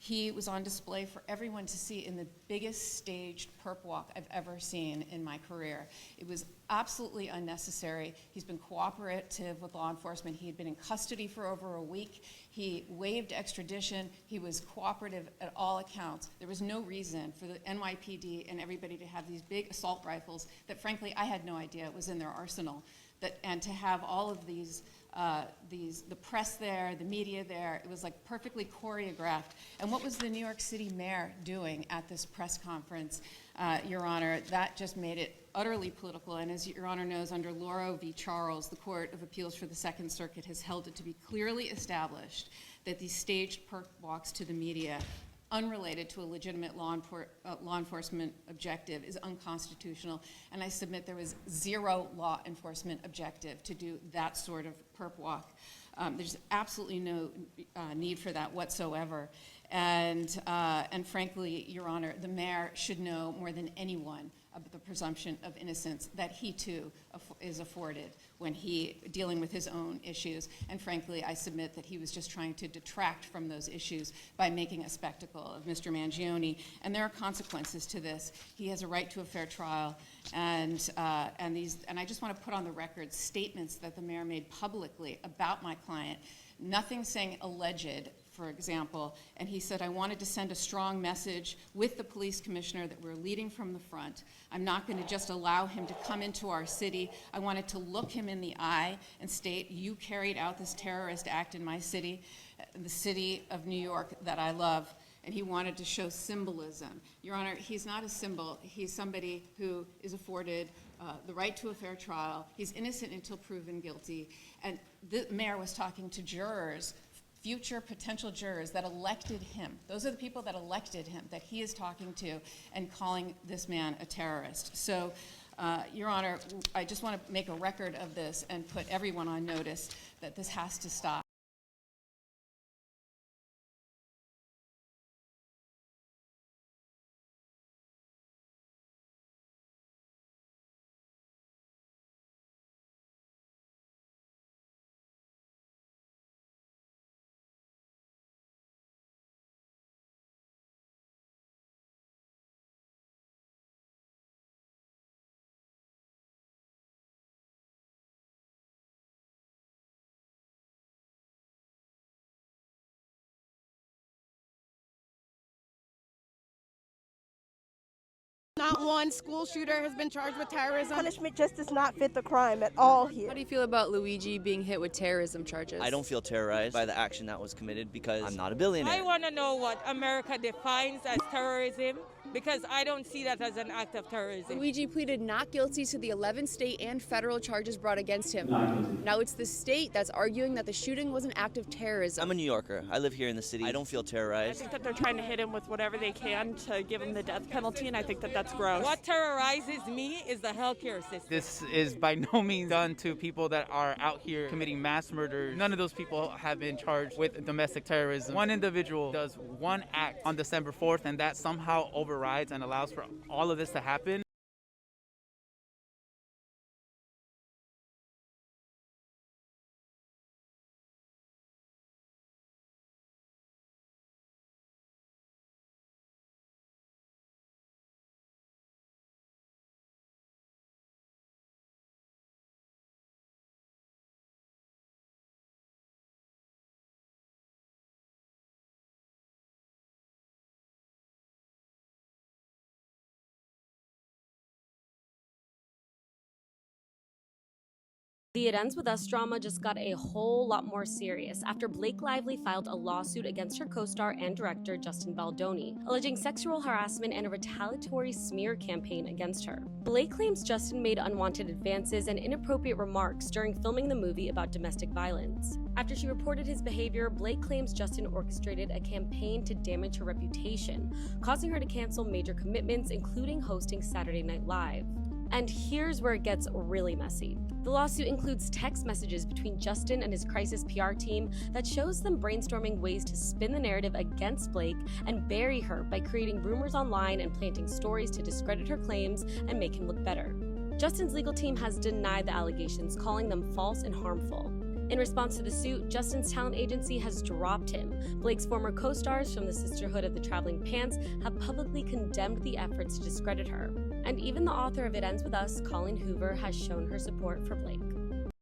He was on display for everyone to see in the biggest staged perp walk I've ever seen in my career. It was absolutely unnecessary. He's been cooperative with law enforcement. He had been in custody for over a week. He waived extradition. He was cooperative at all accounts. There was no reason for the NYPD and everybody to have these big assault rifles that, frankly, I had no idea was in their arsenal. And to have all of these, the press there, the media there, it was like perfectly choreographed. And what was the New York City mayor doing at this press conference, Your Honor? That just made it utterly political. And as Your Honor knows, under Lauro v. Charles, the Court of Appeals for the Second Circuit has held it to be clearly established that these staged perp walks to the media, unrelated to a legitimate law enforcement objective, is unconstitutional. And I submit there was zero law enforcement objective to do that sort of perp walk. There's absolutely no need for that whatsoever. And frankly, Your Honor, the mayor should know more than anyone about the presumption of innocence that he too is afforded when dealing with his own issues. And frankly, I submit that he was just trying to detract from those issues by making a spectacle of Mr. Mangione. And there are consequences to this. He has a right to a fair trial. And I just want to put on the record statements that the mayor made publicly about my client. Nothing saying alleged, for example, and he said, I wanted to send a strong message with the police commissioner that we're leading from the front. I'm not going to just allow him to come into our city. I wanted to look him in the eye and state, you carried out this terrorist act in my city, the city of New York that I love. And he wanted to show symbolism. Your Honor, he's not a symbol. He's somebody who is afforded the right to a fair trial. He's innocent until proven guilty. And the mayor was talking to jurors, future potential jurors that elected him. Those are the people that elected him, that he is talking to and calling this man a terrorist. So, Your Honor, I just want to make a record of this and put everyone on notice that this has to stop. Not one school shooter has been charged with terrorism. Punishment just does not fit the crime at all here. How do you feel about Luigi being hit with terrorism charges? I don't feel terrorized by the action that was committed because I'm not a billionaire. I want to know what America defines as terrorism, because I don't see that as an act of terrorism. Luigi pleaded not guilty to the 11 state and federal charges brought against him. Now it's the state that's arguing that the shooting was an act of terrorism. I'm a New Yorker. I live here in the city. I don't feel I terrorized. think that they're trying to hit him with whatever they can to give him the death penalty, and I think that that's gross. What terrorizes me is the healthcare system. This is by no means done to people that are out here committing mass murder. None of those people have been charged with domestic terrorism. One individual does one act on December 4th, and that somehow overrides and allows for all of this to happen. The It Ends With Us drama just got a whole lot more serious after Blake Lively filed a lawsuit against her co-star and director Justin Baldoni, alleging sexual harassment and a retaliatory smear campaign against her. Blake claims Justin made unwanted advances and inappropriate remarks during filming the movie about domestic violence. After she reported his behavior, Blake claims Justin orchestrated a campaign to damage her reputation, causing her to cancel major commitments, including hosting Saturday Night Live. And here's where it gets really messy. The lawsuit includes text messages between Justin and his crisis PR team that shows them brainstorming ways to spin the narrative against Blake and bury her by creating rumors online and planting stories to discredit her claims and make him look better. Justin's legal team has denied the allegations, calling them false and harmful. In response to the suit, Justin's talent agency has dropped him. Blake's former co-stars from the Sisterhood of the Traveling Pants have publicly condemned the efforts to discredit her. And even the author of It Ends With Us, Colleen Hoover, has shown her support for Blake.